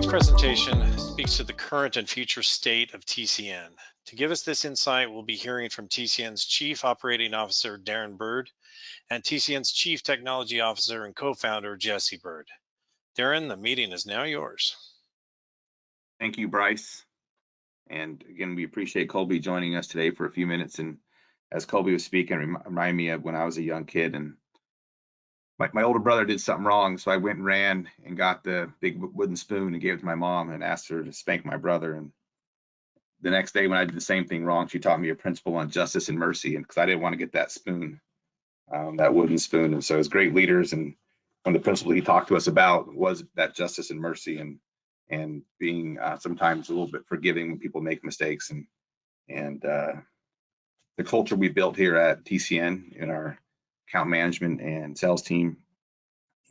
presentation speaks to the current and future state of TCN. To give us this insight, we'll be hearing from TCN's Chief Operating Officer, Darren Bird, and TCN's Chief Technology Officer and co-founder, Jesse Bird. Darren, the meeting is now yours. Thank you, Bryce. And again, we appreciate Colby joining us today for a few minutes. And as Colby was speaking, remind me of when I was a young kid and my older brother did something wrong. So I went and ran and got the big wooden spoon and gave it to my mom and asked her to spank my brother. And the next day when I did the same thing wrong, she taught me a principle on justice and mercy. And because I didn't want to get that spoon, that wooden spoon. And so as great leaders, and one of the principles he talked to us about was that justice and mercy and being sometimes a little bit forgiving when people make mistakes, and the culture we built here at TCN in our account management and sales team.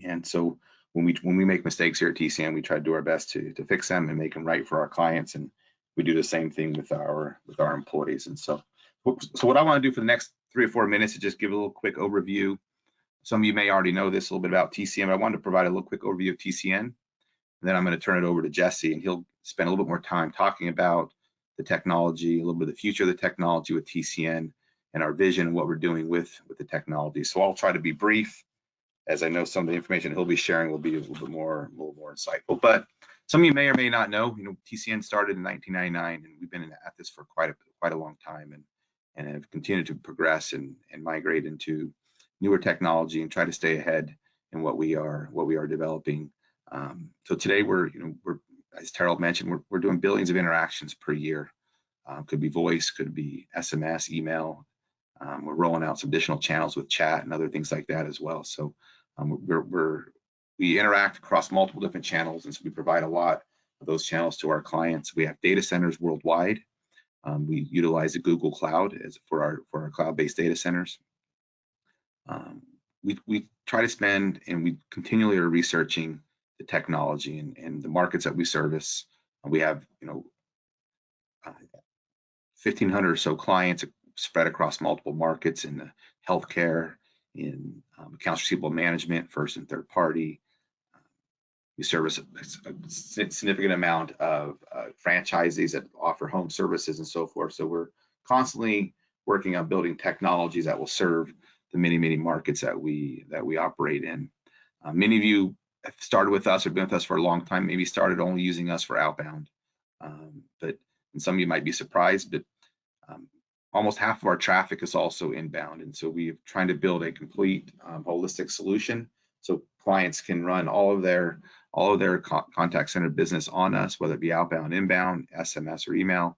And so when we make mistakes here at TCN, we try to do our best to fix them and make them right for our clients, and we do the same thing with our employees. And so what I want to do for the next 3 or 4 minutes is just give a little quick overview. Some of you may already know this a little bit about TCN, but I wanted to provide a little quick overview of TCN. And then I'm going to turn it over to Jesse, and he'll spend a little bit more time talking about the technology, a little bit of the future of the technology with TCN, and our vision and what we're doing with the technology. So I'll try to be brief, as I know some of the information he'll be sharing will be a little more insightful. But some of you may or may not know, TCN started in 1999, and we've been at this for quite a long time, and have continued to progress and migrate into newer technology and try to stay ahead in what we are developing. So today we're as Terrell mentioned, we're doing billions of interactions per year. Could be voice, could be SMS, email. We're rolling out some additional channels with chat and other things like that as well. So we interact across multiple different channels, and so we provide a lot of those channels to our clients. We have data centers worldwide. We utilize the Google Cloud for our cloud-based data centers. We try to spend, and we continually are researching the technology and the markets that we service. We have 1,500 or so clients spread across multiple markets in the healthcare, in accounts receivable management, first and third party. We service a significant amount of franchisees that offer home services and so forth. So we're constantly working on building technologies that will serve the many markets that we operate in. Many of you have started with us or been with us for a long time, maybe started only using us for outbound. And some of you might be surprised, but almost half of our traffic is also inbound. And so we're trying to build a complete holistic solution so clients can run all of their contact center business on us, whether it be outbound, inbound, SMS, or email.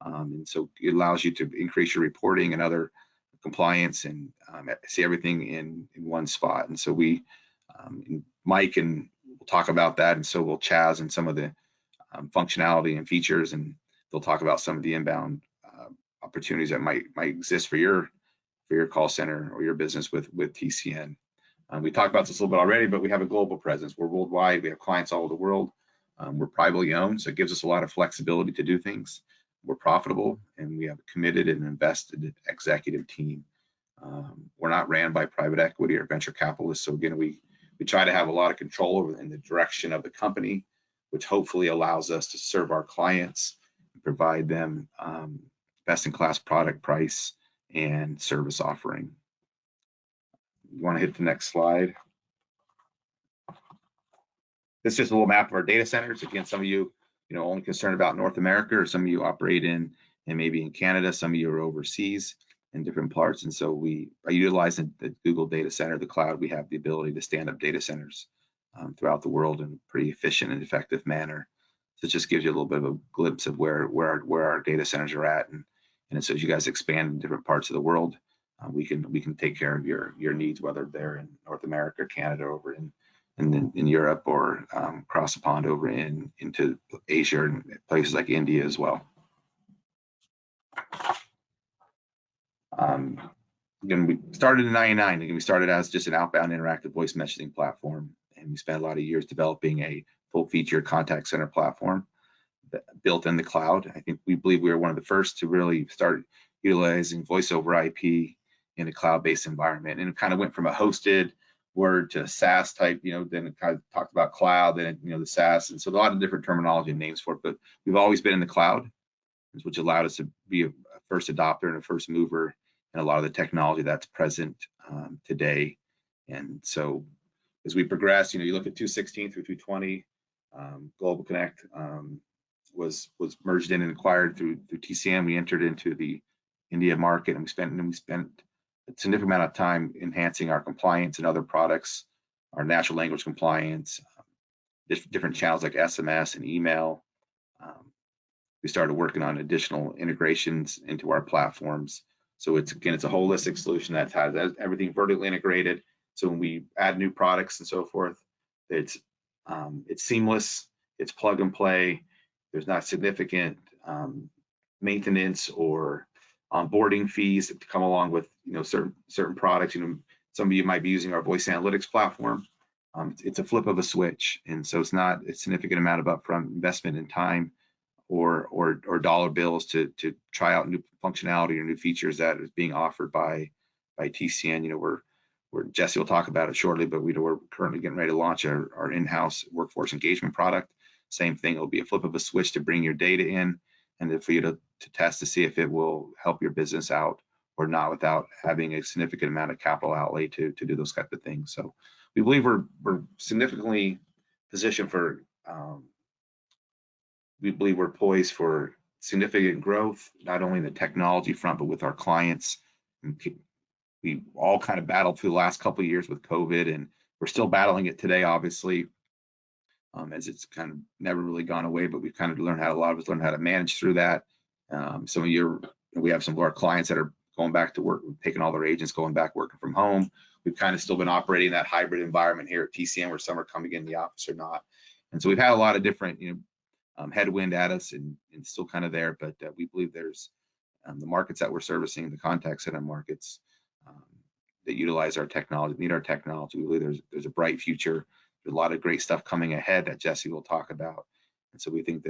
And so it allows you to increase your reporting and other compliance and see everything in one spot. And so Mike and we'll talk about that, and so will Chaz and some of the functionality and features, and they'll talk about some of the inbound opportunities that might exist for your call center or your business with TCN. We talked about this a little bit already, but we have a global presence. We're worldwide. We have clients all over the world. We're privately owned, so it gives us a lot of flexibility to do things. We're profitable, and we have a committed and invested executive team. We're not ran by private equity or venture capitalists. So again, we try to have a lot of control over in the direction of the company, which hopefully allows us to serve our clients and provide them best-in-class product, price, and service offering. You want to hit the next slide? This is just a little map of our data centers. Again, some of you, only concerned about North America, or some of you operate in maybe in Canada, some of you are overseas in different parts. And so we are utilizing the Google data center, the cloud. We have the ability to stand up data centers throughout the world in a pretty efficient and effective manner. So it just gives you a little bit of a glimpse of where our data centers are at. And so as you guys expand in different parts of the world, we can take care of your needs, whether they're in North America, Canada, over in Europe, or across the pond over into Asia and places like India as well. Again, we started in '99. Again, we started as just an outbound interactive voice messaging platform, and we spent a lot of years developing a full-featured contact center platform built in the cloud. I think we believe we were one of the first to really start utilizing voice over IP in a cloud-based environment, and it kind of went from a hosted word to SaaS type, then it kind of talked about cloud, then, the SaaS. And so a lot of different terminology and names for it, but we've always been in the cloud, which allowed us to be a first adopter and a first mover in a lot of the technology that's present today. And so as we progress, you look at 216 through 220, Global Connect was merged in and acquired through TCN. We entered into the India market, and we spent a significant amount of time enhancing our compliance and other products, our natural language compliance, different channels like SMS and email. We started working on additional integrations into our platforms. So it's a holistic solution that has everything vertically integrated. So when we add new products and so forth, it's seamless, it's plug and play. There's not significant maintenance or onboarding fees to come along with certain products. Some of you might be using our voice analytics platform. It's a flip of a switch, and so it's not a significant amount of upfront investment in time or dollar bills to try out new functionality or new features that is being offered by TCN. We're Jesse will talk about it shortly, but we're currently getting ready to launch our in-house workforce engagement product. Same thing, it'll be a flip of a switch to bring your data in, and then for you to test to see if it will help your business out or not, without having a significant amount of capital outlay to do those type of things. So we believe we're significantly positioned for. We believe we're poised for significant growth, not only in the technology front, but with our clients. We all kind of battled through the last couple of years with COVID, and we're still battling it today, obviously, as it's kind of never really gone away, but we've kind of learned a lot of us learned how to manage through that. We have some of our clients that are going back to work, taking all their agents, going back working from home. We've kind of still been operating that hybrid environment here at TCN, where some are coming in the office or not. And so we've had a lot of different, headwind at us, and still kind of there, but we believe there's the markets that we're servicing, the contact center markets that utilize our technology, need our technology. We believe there's a bright future. There's a lot of great stuff coming ahead that Jesse will talk about. And so we think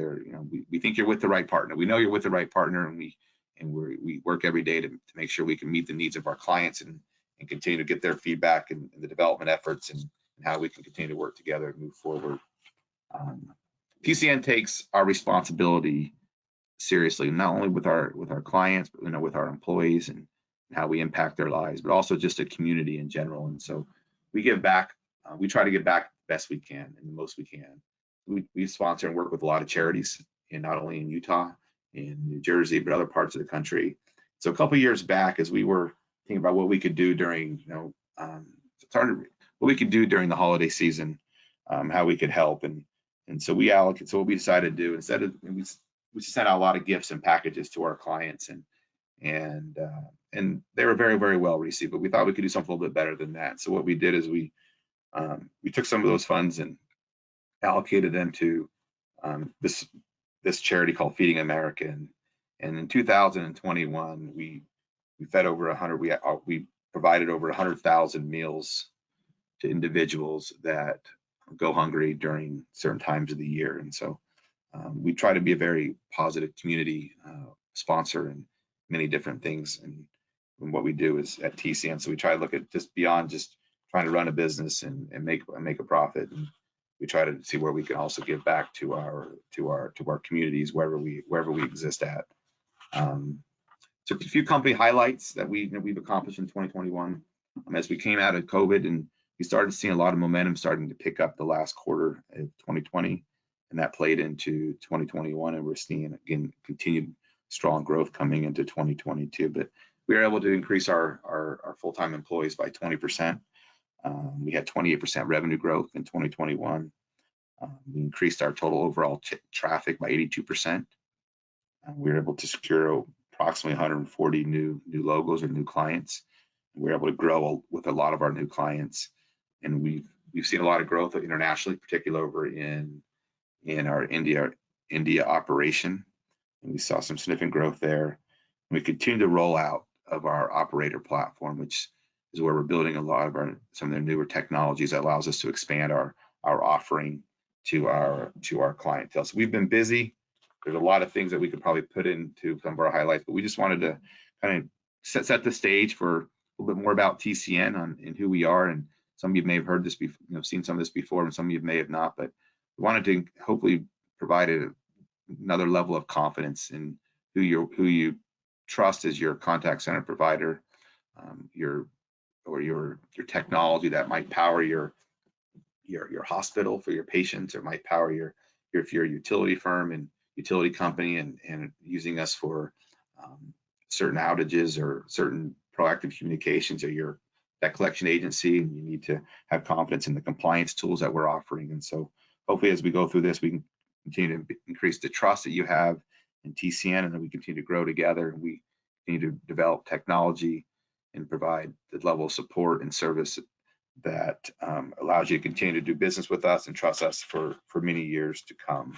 we think you're with the right partner. We know you're with the right partner, and we work every day to make sure we can meet the needs of our clients and continue to get their feedback and the development efforts and how we can continue to work together and move forward. TCN takes our responsibility seriously, not only with our clients, but with our employees and how we impact their lives, but also just a community in general. And so we give back. We try to give back the best we can and the most we can. We sponsor and work with a lot of charities, and not only in Utah, in New Jersey, but other parts of the country. So a couple of years back, as we were thinking about what we could do during, what we could do during the holiday season, how we could help, and so we allocate. So what we decided to do, instead of, we sent out a lot of gifts and packages to our clients, and they were very, very well received. But we thought we could do something a little bit better than that. So what we did is we took some of those funds and allocated them to this charity called Feeding America. And in 2021, we fed over 100. We provided over 100,000 meals to individuals that go hungry during certain times of the year. And so we try to be a very positive community sponsor in many different things. And what we do is at TCN, so we try to look at just beyond just trying to run a business and make a profit. And we try to see where we can also give back to our communities wherever we exist at. So a few company highlights that we've accomplished in 2021. As we came out of COVID, and we started seeing a lot of momentum starting to pick up the last quarter of 2020, and that played into 2021, and we're seeing again continued strong growth coming into 2022. But we were able to increase our full-time employees by 20%. We had 28% revenue growth in 2021. We increased our total overall traffic by 82%. We were able to secure approximately 140 new logos or new clients. We were able to grow with a lot of our new clients, and we've seen a lot of growth internationally, particularly over in our India operation, and we saw some significant growth there. And we continue to roll out of our operator platform, which is where we're building a lot of some of their newer technologies that allows us to expand our offering to our clientele. So we've been busy. There's a lot of things that we could probably put into some of our highlights, but we just wanted to kind of set the stage for a little bit more about TCN and who we are, and some of you may have heard this before, seen some of this before, and some of you may have not, but we wanted to hopefully provide another level of confidence in who you trust as your contact center provider, your technology that might power your hospital for your patients, or might power if you're a utility firm and utility company and using us for certain outages or certain proactive communications, or that collection agency, and you need to have confidence in the compliance tools that we're offering. And so hopefully as we go through this, we can continue to increase the trust that you have in TCN, and then we continue to grow together, and we continue to develop technology and provide the level of support and service that allows you to continue to do business with us and trust us for many years to come.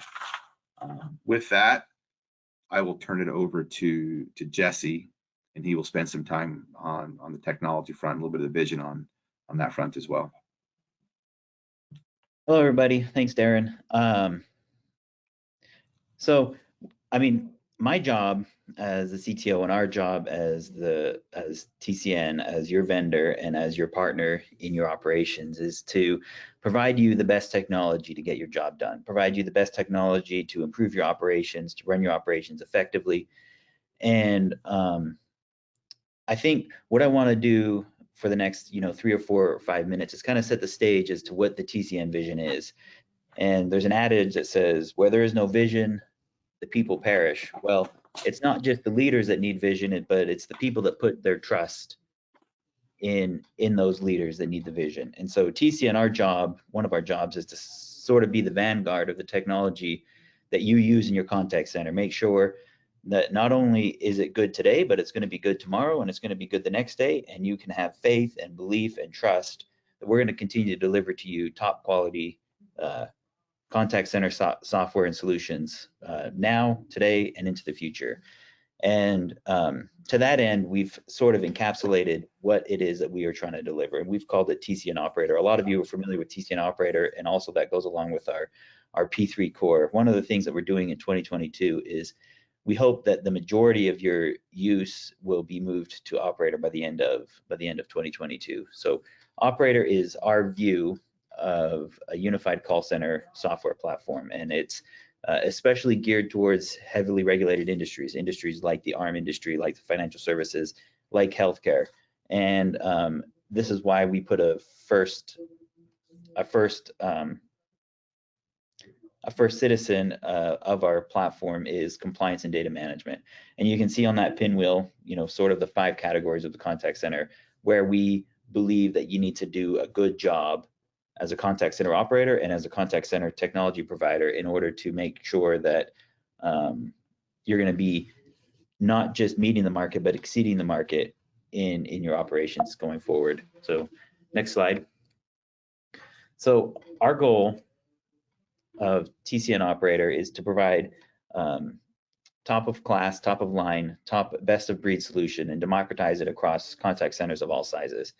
With that, I will turn it over to Jesse, and he will spend some time on the technology front, a little bit of the vision on that front as well. Hello, everybody. Thanks, Darren. So, I mean, my job as the CTO and our job as TCN, as your vendor and as your partner in your operations, is to provide you the best technology to get your job done, provide you the best technology to improve your operations, to run your operations effectively. And I think what I want to do for the next 3 or 4 or 5 minutes is kind of set the stage as to what the TCN vision is. And there's an adage that says, where there is no vision, the people perish. Well, it's not just the leaders that need vision, but it's the people that put their trust in those leaders that need the vision. And so TCN, our job, one of our jobs, is to sort of be the vanguard of the technology that you use in your contact center. Make sure that not only is it good today, but it's going to be good tomorrow, and it's going to be good the next day, and you can have faith and belief and trust that we're going to continue to deliver to you top quality contact center software and solutions now, today, and into the future. And to that end, we've sort of encapsulated what it is that we are trying to deliver, and we've called it TCN Operator. A lot of you are familiar with TCN Operator, and also that goes along with our P3 core. One of the things that we're doing in 2022 is we hope that the majority of your use will be moved to Operator by the end of 2022. So Operator is our view of a unified call center software platform, and it's especially geared towards heavily regulated industries like the ARM industry, like the financial services, like healthcare. And this is why we put a first citizen of our platform is compliance and data management. And you can see on that pinwheel, sort of the 5 categories of the contact center where we believe that you need to do a good job as a contact center operator and as a contact center technology provider in order to make sure that you're going to be not just meeting the market, but exceeding the market in your operations going forward. So next slide. So our goal of TCN Operator is to provide top of class, top of line, best of breed solution and democratize it across contact centers of all sizes.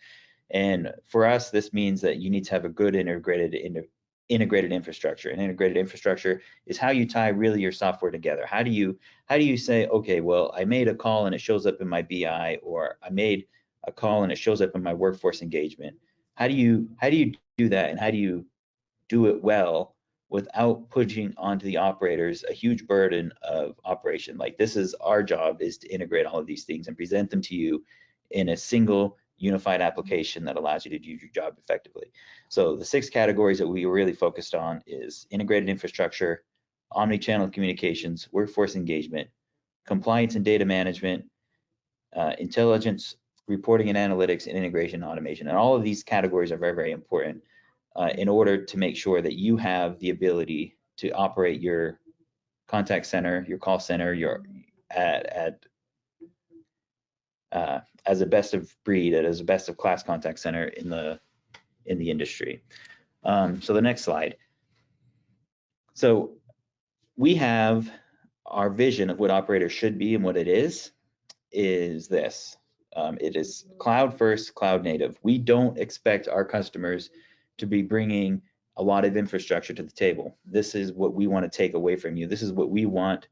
And for us, this means that you need to have a good integrated infrastructure. And integrated infrastructure is how you tie really your software together. How do you say, okay, well, I made a call and it shows up in my BI, or I made a call and it shows up in my workforce engagement? How do you do that, and how do you do it well without pushing onto the operators a huge burden of operation? Like, this is our job, is to integrate all of these things and present them to you in a single unified application that allows you to do your job effectively. So the 6 categories that we really focused on is integrated infrastructure, omni-channel communications, workforce engagement, compliance and data management, intelligence, reporting and analytics, and integration and automation. And all of these categories are very, very important in order to make sure that you have the ability to operate your contact center, your call center, as a best of breed, as a best of class contact center in the industry. So the next slide. So we have our vision of what Operator should be, and what it is this. It is cloud first, cloud native. We don't expect our customers to be bringing a lot of infrastructure to the table. This is what we want to take away from you. This is what we want.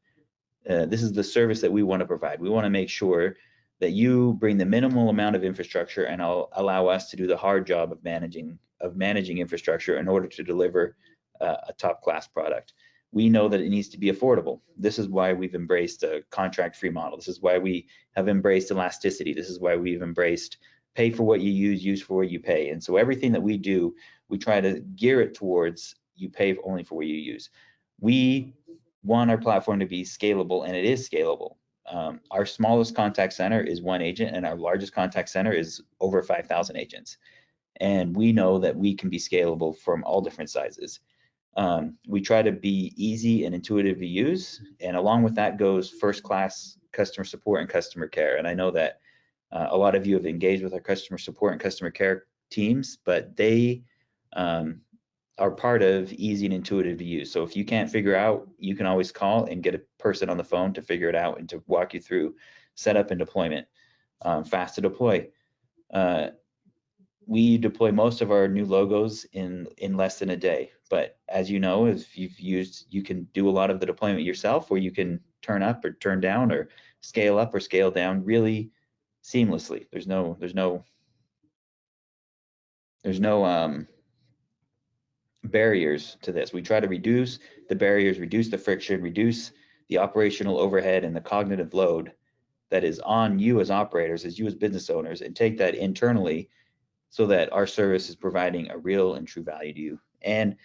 This is the service that we want to provide. We want to make sure that you bring the minimal amount of infrastructure and allow us to do the hard job of managing infrastructure in order to deliver a top class product. We know that it needs to be affordable. This is why we've embraced a contract-free model. This is why we have embraced elasticity. This is why we've embraced pay for what you use for what you pay. And so everything that we do, we try to gear it towards you pay only for what you use. We want our platform to be scalable, and it is scalable. Our smallest contact center is 1 agent, and our largest contact center is over 5,000 agents. And we know that we can be scalable from all different sizes. We try to be easy and intuitive to use, and along with that goes first-class customer support and customer care. And I know that a lot of you have engaged with our customer support and customer care teams, but they are part of easy and intuitive to use. So if you can't figure out, you can always call and get a person on the phone to figure it out and to walk you through setup and deployment. Fast to deploy. We deploy most of our new logos in less than a day. But as you know, if you've used, you can do a lot of the deployment yourself, or you can turn up or turn down or scale up or scale down really seamlessly. There's no barriers to this. We try to reduce the barriers, reduce the friction, reduce the operational overhead and the cognitive load that is on you as operators, as you as business owners, and take that internally so that our service is providing a real and true value to you. And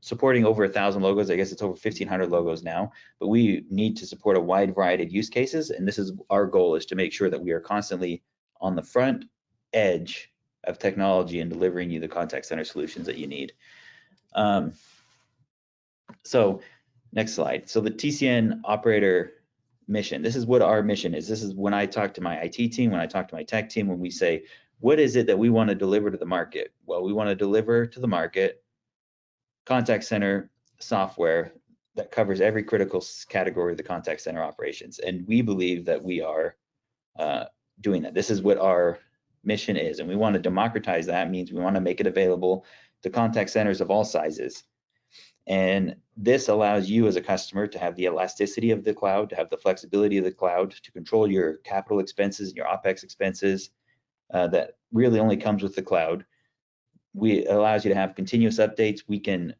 supporting over 1,000 logos, I guess it's over 1,500 logos now, but we need to support a wide variety of use cases. And this is our goal, is to make sure that we are constantly on the front edge of technology and delivering you the contact center solutions that you need. So next slide. So the TCN operator mission, this is what our mission is. This is when I talk to my IT team, when I talk to my tech team, when we say, what is it that we want to deliver to the market? Well, we want to deliver to the market contact center software that covers every critical category of the contact center operations. And we believe that we are doing that. This is what our mission is. And we want to democratize that. It means we want to make it available to contact centers of all sizes. And this allows you as a customer to have the elasticity of the cloud, to have the flexibility of the cloud, to control your capital expenses and your OpEx expenses. That really only comes with the cloud. It allows you to have continuous updates. We can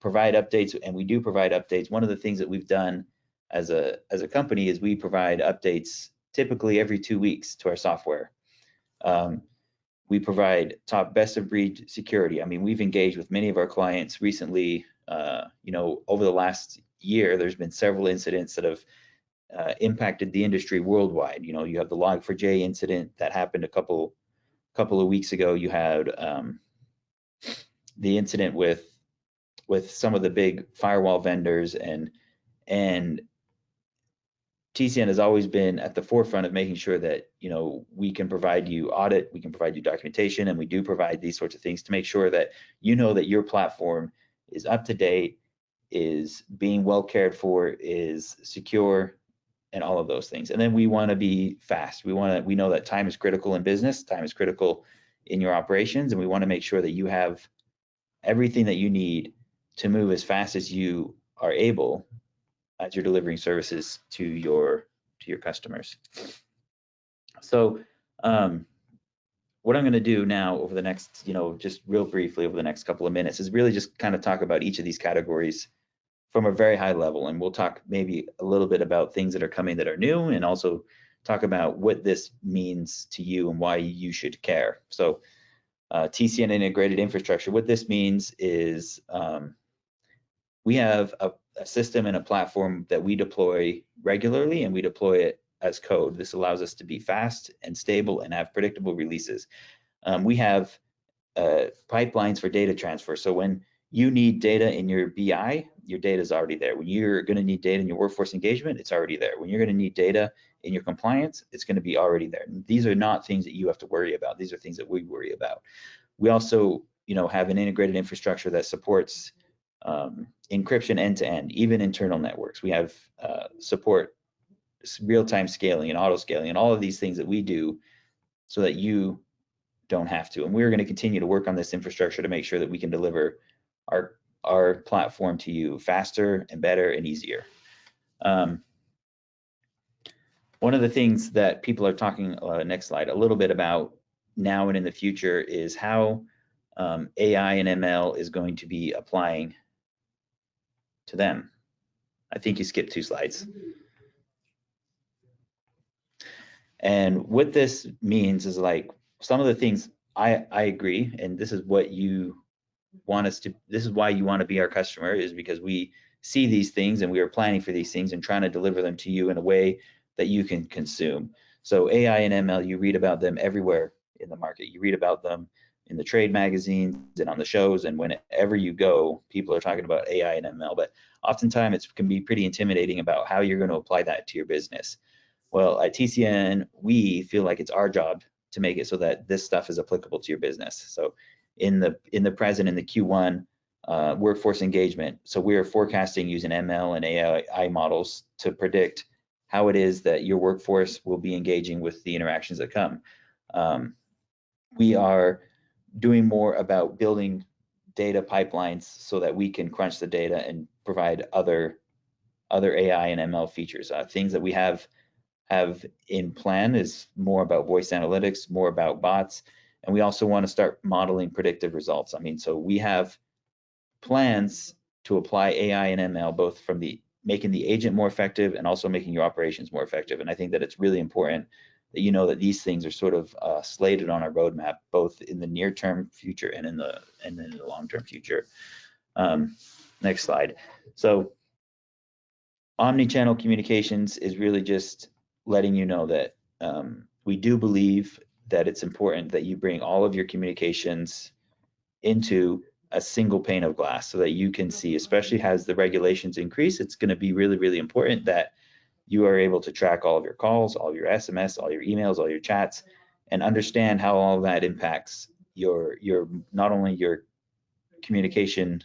provide updates, and we do provide updates. One of the things that we've done as a company is we provide updates typically every 2 weeks to our software. We provide top best of breed security. I mean, we've engaged with many of our clients recently. Over the last year, there's been several incidents that have impacted the industry worldwide. You have the Log4j incident that happened a couple of weeks ago. You had the incident with some of the big firewall vendors, and TCN has always been at the forefront of making sure that we can provide you audit, we can provide you documentation, and we do provide these sorts of things to make sure that that your platform is up to date, is being well cared for, is secure, and all of those things. And then we want to be fast. We know that time is critical in business, time is critical in your operations, and we want to make sure that you have everything that you need to move as fast as you are able as you're delivering services to your customers. So what I'm going to do now over the next, just real briefly over the next couple of minutes is really just kind of talk about each of these categories from a very high level. And we'll talk maybe a little bit about things that are coming that are new, and also talk about what this means to you and why you should care. So TCN integrated infrastructure, what this means is we have a system and a platform that we deploy regularly, and we deploy it as code. This allows us to be fast and stable and have predictable releases. We have pipelines for data transfer. So when you need data in your BI, your data is already there. When you're going to need data in your workforce engagement, it's already there. When you're going to need data in your compliance, it's going to be already there. And these are not things that you have to worry about. These are things that we worry about. We also, have an integrated infrastructure that supports encryption end-to-end, even internal networks. We have support real-time scaling and auto scaling and all of these things that we do so that you don't have to. And we're going to continue to work on this infrastructure to make sure that we can deliver our platform to you faster and better and easier. One of the things that people are talking, next slide, a little bit about now and in the future is how AI and ML is going to be applying to them. I think you skipped 2 slides. And what this means is, like, some of the things I agree, and this is what you want us to, this is why you want to be our customer, is because we see these things and we are planning for these things and trying to deliver them to you in a way that you can consume. So AI and ML, you read about them everywhere in the market. You read about them in the trade magazines and on the shows, and whenever you go, people are talking about AI and ML, but oftentimes it can be pretty intimidating about how you're going to apply that to your business. Well, at TCN, we feel like it's our job to make it so that this stuff is applicable to your business. So in the present, in the Q1 workforce engagement, so we are forecasting using ML and AI models to predict how it is that your workforce will be engaging with the interactions that come. We are doing more about building data pipelines so that we can crunch the data and provide other AI and ML features. Things that we have in plan is more about voice analytics, more about bots, and we also want to start modeling predictive results. I mean, so we have plans to apply AI and ML, both from the making the agent more effective and also making your operations more effective. And I think that it's really important that you know that these things are sort of slated on our roadmap, both in the near-term future and in the long-term future. Next slide. So omni-channel communications is really just letting you know that we do believe that it's important that you bring all of your communications into a single pane of glass so that you can see, especially as the regulations increase, it's going to be really, really important that you are able to track all of your calls, all of your SMS, all your emails, all your chats, and understand how all of that impacts your not only your communication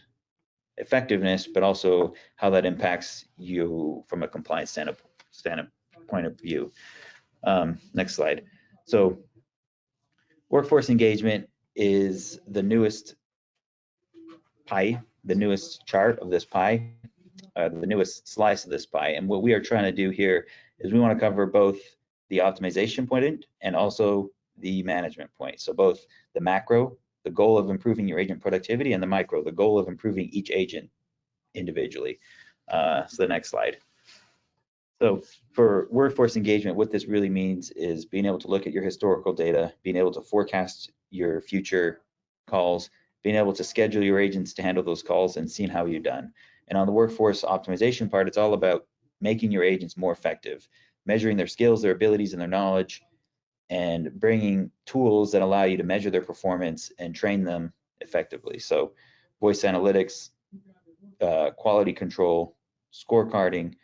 effectiveness, but also how that impacts you from a compliance standpoint of view. Next slide. So workforce engagement is the newest pie, the newest chart of this pie, the newest slice of this pie. And what we are trying to do here is we want to cover both the optimization point and also the management point. So both the macro, the goal of improving your agent productivity, and the micro, the goal of improving each agent individually. So the next slide. So for workforce engagement, what this really means is being able to look at your historical data, being able to forecast your future calls, being able to schedule your agents to handle those calls, and seeing how you've done. And on the workforce optimization part, it's all about making your agents more effective, measuring their skills, their abilities, and their knowledge, and bringing tools that allow you to measure their performance and train them effectively. So voice analytics, quality control, scorecarding,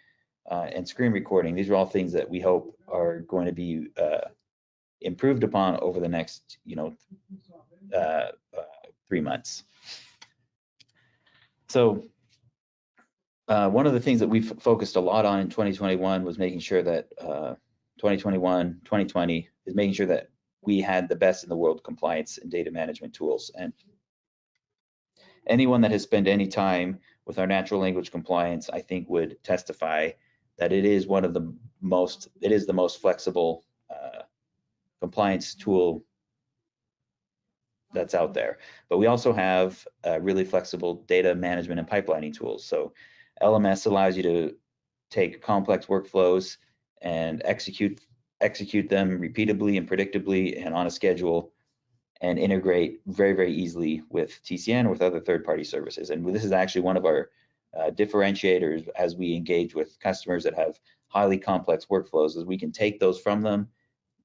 and screen recording. These are all things that we hope are going to be improved upon over the next, 3 months. So one of the things that we've focused a lot on in 2021 was making sure that 2021, 2020 is making sure that we had the best in the world compliance and data management tools. And anyone that has spent any time with our natural language compliance, I think, would testify that it is the most flexible compliance tool that's out there. But we also have really flexible data management and pipelining tools. So LMS allows you to take complex workflows and execute them repeatably and predictably and on a schedule, and integrate very, very easily with TCN or with other third-party services. And this is actually one of our differentiators as we engage with customers that have highly complex workflows, is we can take those from them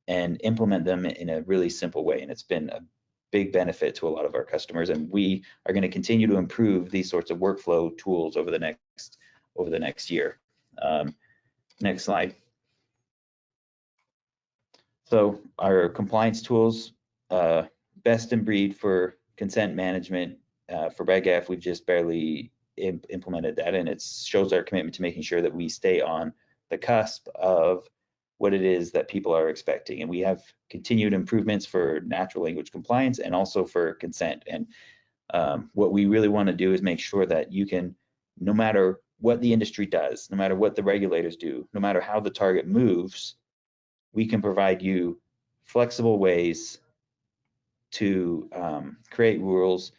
and implement them in a really simple way. And it's been a big benefit to a lot of our customers. And we are going to continue to improve these sorts of workflow tools over the next year. Next slide. So our compliance tools, best in breed for consent management. For RegF, we've just barely implemented that, and it shows our commitment to making sure that we stay on the cusp of what it is that people are expecting. And we have continued improvements for natural language compliance and also for consent. And what we really want to do is make sure that you can, no matter what the industry does, no matter what the regulators do, no matter how the target moves, we can provide you flexible ways to create rules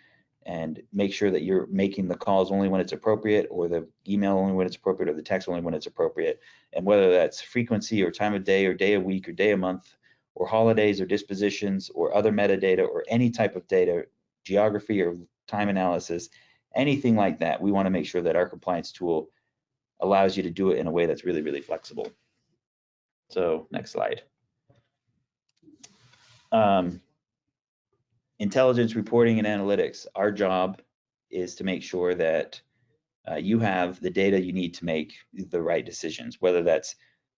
and make sure that you're making the calls only when it's appropriate, or the email only when it's appropriate, or the text only when it's appropriate. And whether that's frequency or time of day or day of week or day of month or holidays or dispositions or other metadata or any type of data, geography or time analysis, anything like that, we want to make sure that our compliance tool allows you to do it in a way that's really, really flexible. So next slide. Intelligence reporting and analytics. Our job is to make sure that you have the data you need to make the right decisions, whether that's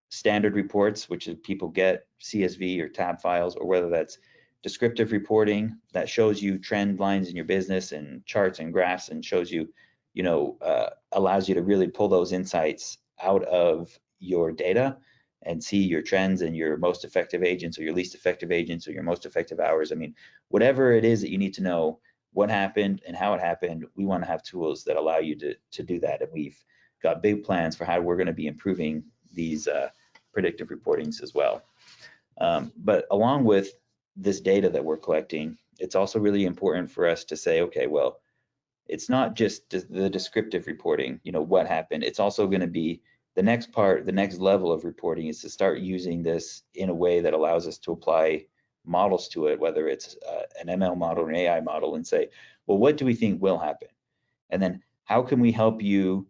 standard reports, which is people get CSV or tab files, or whether that's descriptive reporting that shows you trend lines in your business and charts and graphs and shows you, allows you to really pull those insights out of your data and see your trends and your most effective agents or your least effective agents or your most effective hours. I mean, whatever it is that you need to know what happened and how it happened, we want to have tools that allow you to do that. And we've got big plans for how we're going to be improving these predictive reportings as well. But along with this data that we're collecting, it's also really important for us to say, okay, well, it's not just the descriptive reporting, what happened. It's also going to be the next part, the next level of reporting is to start using this in a way that allows us to apply models to it, whether it's an ML model or an AI model, and say, well, what do we think will happen? And then how can we help you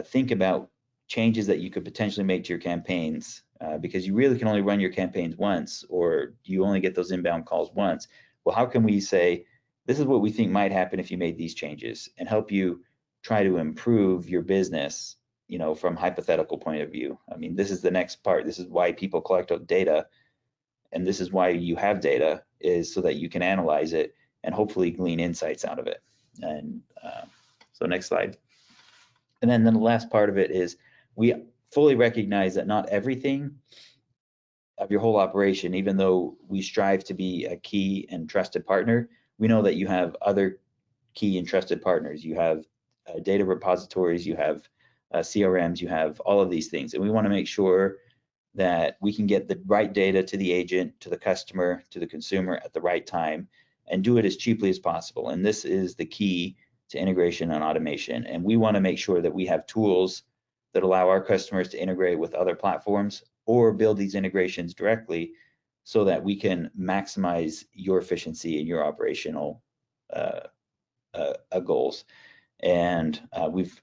think about changes that you could potentially make to your campaigns, because you really can only run your campaigns once, or you only get those inbound calls once. Well, how can we say, this is what we think might happen if you made these changes, and help you try to improve your business, from hypothetical point of view. I mean, this is the next part. This is why people collect data, and this is why you have data, is so that you can analyze it and hopefully glean insights out of it. And so next slide. And then the last part of it is we fully recognize that not everything of your whole operation, even though we strive to be a key and trusted partner, we know that you have other key and trusted partners. You have data repositories, you have CRMs, you have all of these things. And we want to make sure that we can get the right data to the agent, to the customer, to the consumer at the right time, and do it as cheaply as possible. And this is the key to integration and automation. And we want to make sure that we have tools that allow our customers to integrate with other platforms or build these integrations directly, so that we can maximize your efficiency and your operational goals. And we've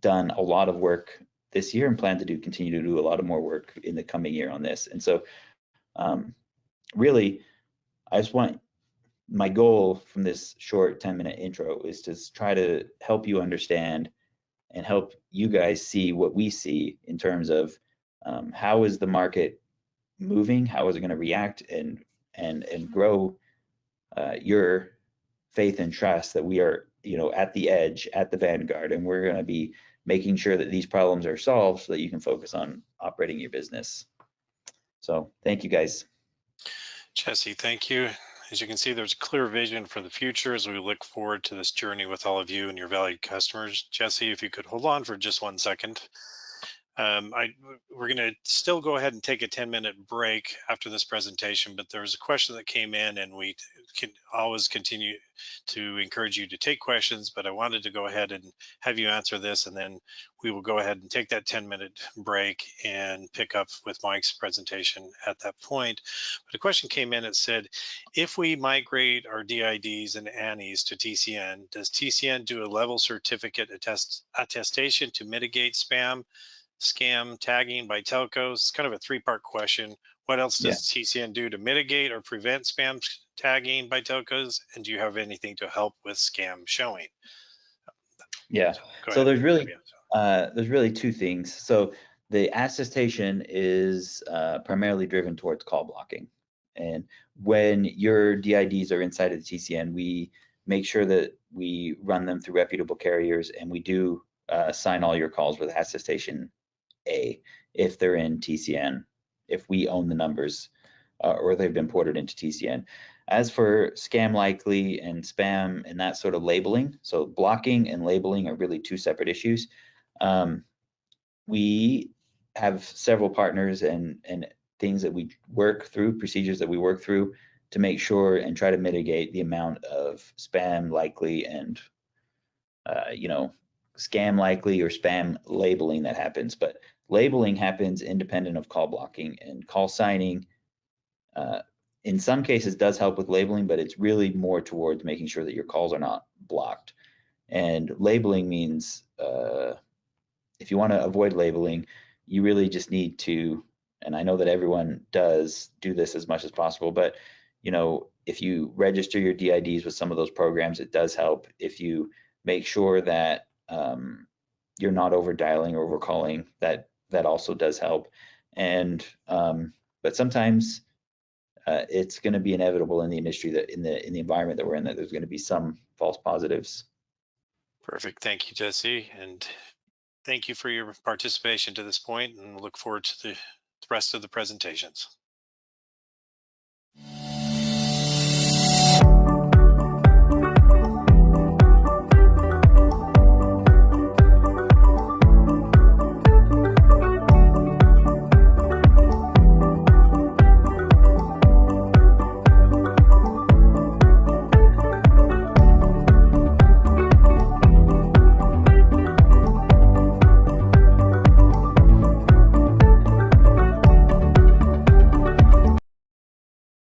done a lot of work this year and plan to continue to do a lot of more work in the coming year on this. And so really, I just want, my goal from this short 10-minute intro is to try to help you understand and help you guys see what we see in terms of how is the market moving, how is it going to react, and grow your faith and trust that we are, at the edge, at the vanguard, and we're going to be making sure that these problems are solved so that you can focus on operating your business. So thank you, guys. Jesse, thank you. As you can see, there's a clear vision for the future as we look forward to this journey with all of you and your valued customers. Jesse, if you could hold on for just 1 second. We're going to still go ahead and take a 10-minute break after this presentation, but there was a question that came in, and we can always continue to encourage you to take questions, but I wanted to go ahead and have you answer this, and then we will go ahead and take that 10-minute break and pick up with Mike's presentation at that point. But a question came in that said, if we migrate our DIDs and ANIs to TCN, does TCN do a level certificate attestation to mitigate spam, scam, tagging by telcos? It's kind of a 3-part question. What else does TCN do to mitigate or prevent spam tagging by telcos? And do you have anything to help with scam showing? Yeah, so there's really 2 things. So the attestation is primarily driven towards call blocking. And when your DIDs are inside of the TCN, we make sure that we run them through reputable carriers, and we do sign all your calls with attestation A if they're in TCN, if we own the numbers or they've been ported into TCN. As for scam likely and spam and that sort of labeling, so blocking and labeling are really 2 separate issues. We have several partners and things that we work through, procedures that we work through to make sure and try to mitigate the amount of spam likely and scam likely or spam labeling that happens. But labeling happens independent of call blocking, and call signing in some cases does help with labeling, but it's really more towards making sure that your calls are not blocked. And labeling means if you want to avoid labeling, you really just need to, and I know that everyone does do this as much as possible, but if you register your DIDs with some of those programs, it does help. If you make sure that you're not over dialing or over calling, that also does help. And but sometimes it's going to be inevitable in the industry that in the environment that we're in, that there's going to be some false positives. Perfect. Thank you, Jesse. And thank you for your participation to this point, and look forward to the rest of the presentations.